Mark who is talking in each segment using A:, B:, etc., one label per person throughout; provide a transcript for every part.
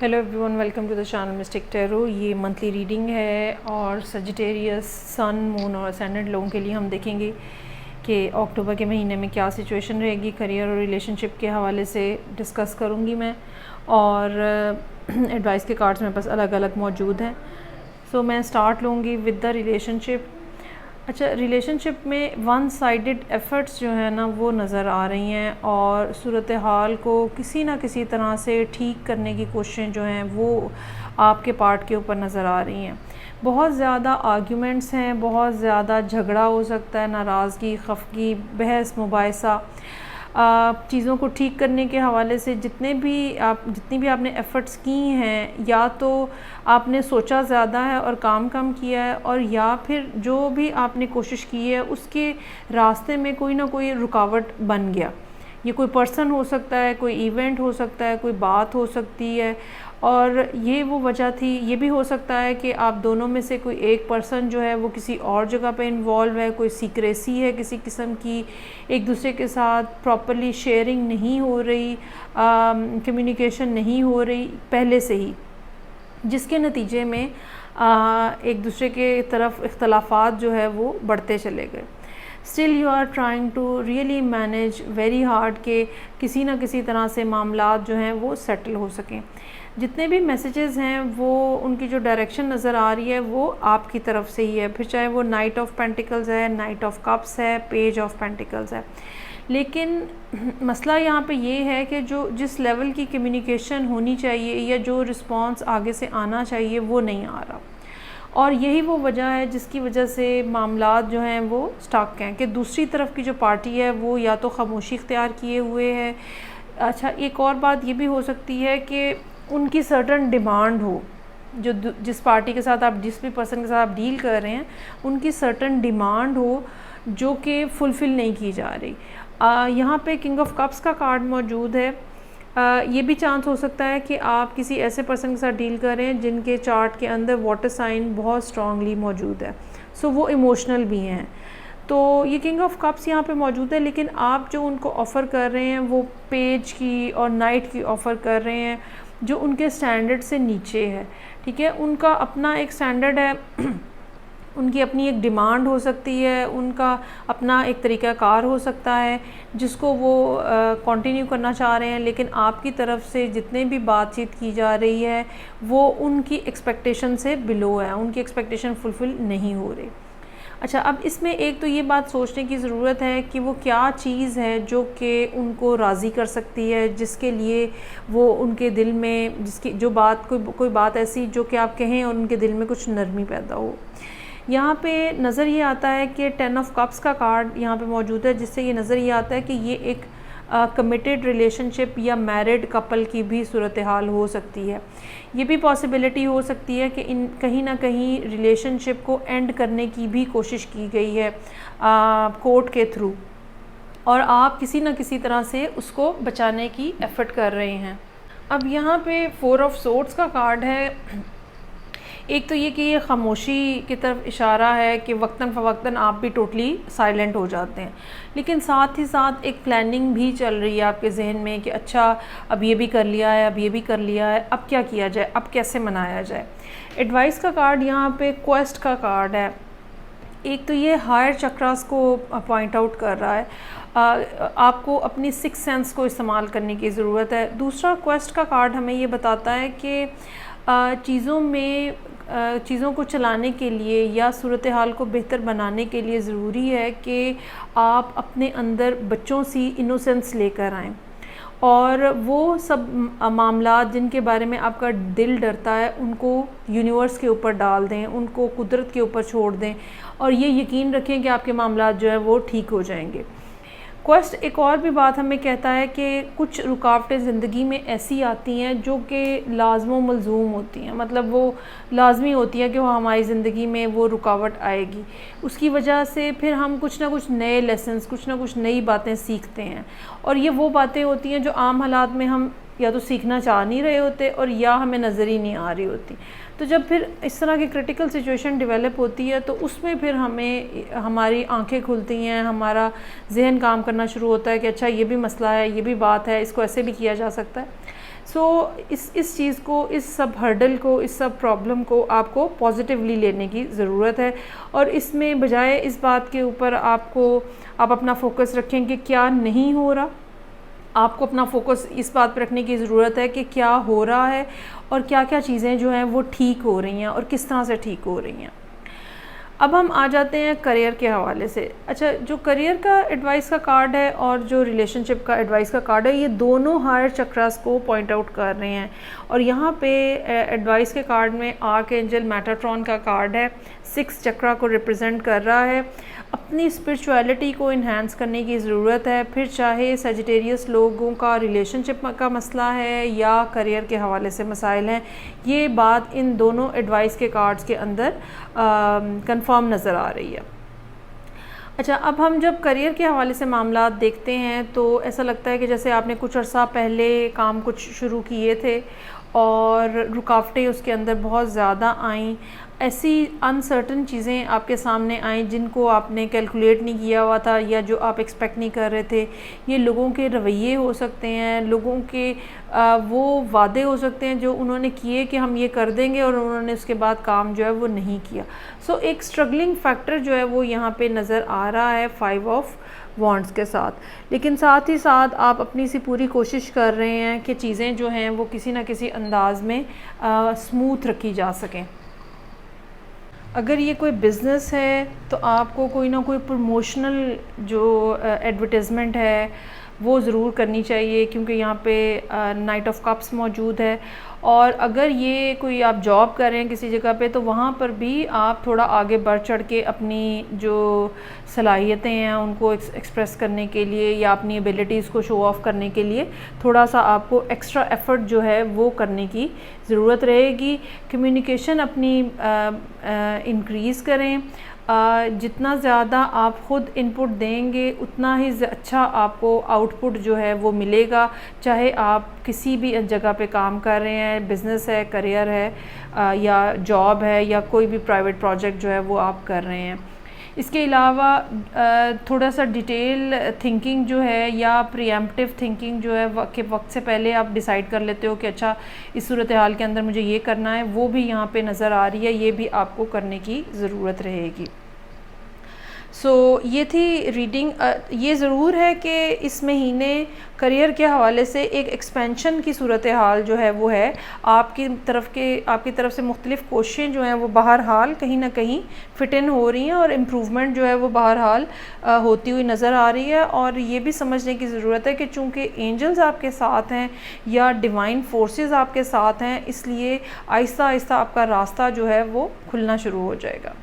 A: Hello everyone, welcome to the channel Mystic Tarot. ये monthly reading है और Sagittarius sun, moon और ascendant लोगों के लिए हम देखेंगे कि अक्टूबर के महीने में क्या सिचुएशन रहेगी। करियर और रिलेशनशिप के हवाले से डिस्कस करूँगी मैं, और एडवाइस के कार्ड्स मेरे पास अलग अलग मौजूद हैं। सो मैं स्टार्ट लूँगी विद द रिलेशनशिप। अच्छा, रिलेशनशिप में वन साइडेड एफ़र्ट्स जो है ना वो नज़र आ रही हैं, और सूरत हाल को किसी ना किसी तरह से ठीक करने की कोशिशें जो हैं वो आपके पार्ट के ऊपर नज़र आ रही हैं। बहुत ज़्यादा आर्ग्यूमेंट्स हैं, बहुत ज़्यादा झगड़ा हो सकता है, नाराज़गी, खफगी, बहस मुबाहिसा। चीज़ों को ठीक करने के हवाले से जितनी भी आपने एफ़र्ट्स की हैं, या तो आपने सोचा ज़्यादा है और काम कम किया है, और या फिर जो भी आपने कोशिश की है उसके रास्ते में कोई ना कोई रुकावट बन गया। ये कोई पर्सन हो सकता है, कोई इवेंट हो सकता है, कोई बात हो सकती है, और ये वो वजह थी। ये भी हो सकता है कि आप दोनों में से कोई एक पर्सन जो है वो किसी और जगह पे इन्वॉल्व है, कोई सीक्रेसी है किसी किस्म की, एक दूसरे के साथ प्रॉपर्ली शेयरिंग नहीं हो रही, कम्युनिकेशन नहीं हो रही पहले से ही, जिसके नतीजे में एक दूसरे के तरफ इख्तलाफात जो है वो बढ़ते चले गए। Still you are trying to really manage very hard के किसी ना किसी तरह से मामलात जो हैं वो सेटल हो सकें। जितने भी मैसेजेस हैं वो उनकी जो डायरेक्शन नज़र आ रही है वो आपकी तरफ से ही है, फिर चाहे वो नाइट ऑफ पेंटिकल्स है, नाइट ऑफ कप्स है, पेज ऑफ पेंटिकल्स है। लेकिन मसला यहाँ पे ये है कि जो जिस लेवल की कम्युनिकेशन होनी चाहिए या जो रिस्पॉन्स आगे से आना चाहिए वो नहीं आ रहा, और यही वो वजह है जिसकी वजह से मामलात जो हैं वो स्टक हैं कि दूसरी तरफ की जो पार्टी है वो या तो खामोशी इख्तियार किए हुए है। अच्छा, एक और बात ये भी हो सकती है कि उनकी सर्टन डिमांड हो, जो जिस पार्टी के साथ आप, जिस भी पर्सन के साथ आप डील कर रहे हैं, उनकी सर्टन डिमांड हो जो कि फुलफ़िल नहीं की जा रही। यहाँ पे किंग ऑफ कप्स का कार्ड मौजूद है। ये भी चांस हो सकता है कि आप किसी ऐसे पर्सन के साथ डील करें जिनके चार्ट के अंदर वाटर साइन बहुत स्ट्रांगली मौजूद है, सो वो इमोशनल भी हैं। तो ये किंग ऑफ कप्स यहाँ पे मौजूद है, लेकिन आप जो उनको ऑफ़र कर रहे हैं वो पेज की और नाइट की ऑफ़र कर रहे हैं जो उनके स्टैंडर्ड से नीचे है। ठीक है, उनका अपना एक स्टैंडर्ड है, उनकी अपनी एक डिमांड हो सकती है, उनका अपना एक तरीक़ाकार हो सकता है जिसको वो कंटिन्यू करना चाह रहे हैं, लेकिन आपकी तरफ से जितने भी बातचीत की जा रही है वो उनकी एक्सपेक्टेशन से बिलो है, उनकी एक्सपेक्टेशन फुलफ़िल नहीं हो रही। अच्छा, अब इसमें एक तो ये बात सोचने की ज़रूरत है कि वो क्या चीज़ है जो कि उनको राज़ी कर सकती है, जिसके लिए वो उनके दिल में, जिसकी जो बात कोई बात ऐसी जो कि आप कहें और उनके दिल में कुछ नरमी पैदा हो। यहाँ पे नज़र ये आता है कि 10 ऑफ कप्स का कार्ड यहाँ पे मौजूद है, जिससे ये नज़र ये आता है कि ये एक कमिटेड रिलेशनशिप या मैरिड कपल की भी सूरत हाल हो सकती है। ये भी पॉसिबिलिटी हो सकती है कि कहीं ना कहीं रिलेशनशिप को एंड करने की भी कोशिश की गई है कोर्ट के थ्रू, और आप किसी न किसी तरह से उसको बचाने की एफ़र्ट कर रहे हैं। अब यहाँ पे 4 ऑफ सोर्ड्स का कार्ड है। एक तो ये कि ये खामोशी की तरफ इशारा है कि वक्तन फ़वक्तन आप भी टोटली साइलेंट हो जाते हैं, लेकिन साथ ही साथ एक प्लानिंग भी चल रही है आपके जहन में कि अच्छा, अब ये भी कर लिया है, अब ये भी कर लिया है, अब क्या किया जाए, अब कैसे मनाया जाए। एडवाइस का कार्ड यहाँ पे क्वेस्ट का कार्ड है। एक तो ये हायर चक्रास को पॉइंट आउट कर रहा है, आपको अपनी सिक्स सेंस को इस्तेमाल करने की ज़रूरत है। दूसरा क्वेस्ट का कार्ड हमें ये बताता है कि चीज़ों को चलाने के लिए या सूरत हाल को बेहतर बनाने के लिए ज़रूरी है कि आप अपने अंदर बच्चों सी इनोसेंस लेकर आएँ, और वो सब मामलात जिनके बारे में आपका दिल डरता है उनको यूनिवर्स के ऊपर डाल दें, उनको कुदरत के ऊपर छोड़ दें, और ये यकीन रखें कि आपके मामलात जो है वो ठीक हो जाएंगे। क्वेस्ट एक और भी बात हमें कहता है कि कुछ रुकावटें ज़िंदगी में ऐसी आती हैं जो कि लाज़िम मलज़ूम होती हैं, मतलब वो लाजमी होती है कि वो हमारी ज़िंदगी में वो रुकावट आएगी। उसकी वजह से फिर हम कुछ ना कुछ नए लेसन्स, कुछ ना कुछ नई बातें सीखते हैं, और ये वो बातें होती हैं जो आम हालात में हम या तो सीखना चाह नहीं रहे होते और या हमें नज़र ही नहीं आ रही होती। तो जब फिर इस तरह की क्रिटिकल सिचुएशन डेवलप होती है तो उसमें फिर हमें हमारी आंखें खुलती हैं, हमारा जहन काम करना शुरू होता है कि अच्छा, ये भी मसला है, ये भी बात है, इसको ऐसे भी किया जा सकता है। सो इस चीज़ को, इस सब हर्डल को, इस सब प्रॉब्लम को आपको पॉजिटिवली लेने की ज़रूरत है। और इसमें बजाय इस बात के ऊपर आप अपना फोकस रखें कि क्या नहीं हो रहा, आपको अपना फोकस इस बात पर रखने की ज़रूरत है कि क्या हो रहा है और क्या क्या चीज़ें जो हैं वो ठीक हो रही हैं और किस तरह से ठीक हो रही हैं। अब हम आ जाते हैं करियर के हवाले से। अच्छा, जो करियर का एडवाइस का कार्ड है और जो रिलेशनशिप का एडवाइस का कार्ड है, ये दोनों हायर चक्रास को पॉइंट आउट कर रहे हैं। और यहाँ पे एडवाइस के कार्ड में आर्क एंजल मेटाट्रॉन का कार्ड है, 6 चक्रा को रिप्रेजेंट कर रहा है। अपनी स्पिरिचुअलिटी को इन्हांस करने की ज़रूरत है, फिर चाहे सजिटेरियस लोगों का रिलेशनशिप का मसला है या करियर के हवाले से मसाइल हैं, ये बात इन दोनों एडवाइस के कार्ड्स के अंदर कंफर्म नज़र आ रही है। अच्छा, अब हम जब करियर के हवाले से मामला देखते हैं तो ऐसा लगता है कि जैसे आपने कुछ अर्सा पहले काम कुछ शुरू किए थे और रुकावटें उसके अंदर बहुत ज़्यादा आईं, ऐसी अनसर्टन चीज़ें आपके सामने आईं जिनको आपने कैलकुलेट नहीं किया हुआ था या जो आप एक्सपेक्ट नहीं कर रहे थे। ये लोगों के रवैये हो सकते हैं, लोगों के वो वादे हो सकते हैं जो उन्होंने किए कि हम ये कर देंगे और उन्होंने उसके बाद काम जो है वो नहीं किया। सो एक स्ट्रगलिंग फैक्टर जो है वो यहाँ पे नज़र आ रहा है 5 ऑफ वॉन्ड्स के साथ। लेकिन साथ ही साथ आप अपनी सी पूरी कोशिश कर रहे हैं कि चीज़ें जो हैं वो किसी ना किसी अंदाज में स्मूथ रखी जा सकें। अगर ये कोई बिज़नेस है तो आपको कोई ना कोई प्रमोशनल जो एडवर्टाइजमेंट है वो ज़रूर करनी चाहिए, क्योंकि यहाँ पे नाइट ऑफ कप्स मौजूद है। और अगर ये कोई आप जॉब कर रहे हैं किसी जगह पे तो वहाँ पर भी आप थोड़ा आगे बढ़ चढ़ के अपनी जो सलाहियतें हैं उनको एक्सप्रेस करने के लिए या अपनी एबिलिटीज़ को शो ऑफ़ करने के लिए थोड़ा सा आपको एक्स्ट्रा एफ़र्ट जो है वो करने की ज़रूरत रहेगी। कम्युनिकेशन अपनी इंक्रीज़ करें। जितना ज़्यादा आप ख़ुद इनपुट देंगे उतना ही अच्छा आपको आउटपुट जो है वो मिलेगा, चाहे आप किसी भी जगह पे काम कर रहे हैं, बिज़नेस है, करियर है या जॉब है या कोई भी प्राइवेट प्रोजेक्ट जो है वो आप कर रहे हैं। इसके अलावा थोड़ा सा डिटेल थिंकिंग जो है या प्रीएम्प्टिव थिंकिंग जो है वक्त से पहले आप डिसाइड कर लेते हो कि अच्छा इस सूरत हाल के अंदर मुझे ये करना है, वो भी यहाँ पे नज़र आ रही है, ये भी आपको करने की ज़रूरत रहेगी। ये थी रीडिंग। ये ज़रूर है कि इस महीने करियर के हवाले से एक एक्सपेंशन की सूरत हाल जो है वो है। आपकी तरफ से मुख्तलिफ़ कोशिशें जो हैं वो बहरहाल कहीं ना कहीं फिट इन हो रही हैं और इम्प्रूवमेंट जो है वो बहरहाल होती हुई नज़र आ रही है। और ये भी समझने की ज़रूरत है कि चूँकि एंजल्स आपके साथ हैं या डिवाइन फोर्सेस आपके साथ हैं, इसलिए आहिस्ता आहिस्ता आपका रास्ता जो है वो खुलना शुरू हो जाएगा।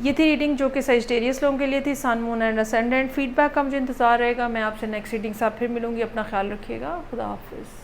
A: ये थी रीडिंग जो कि सजिटेरियस लोगों के लिए थी, सन, मून एंड असेंडेंट। फीडबैक का मुझे इंतज़ार रहेगा। मैं आपसे नेक्स्ट रीडिंग साथ फिर मिलूँगी। अपना ख्याल रखिएगा। खुदा हाफिज़।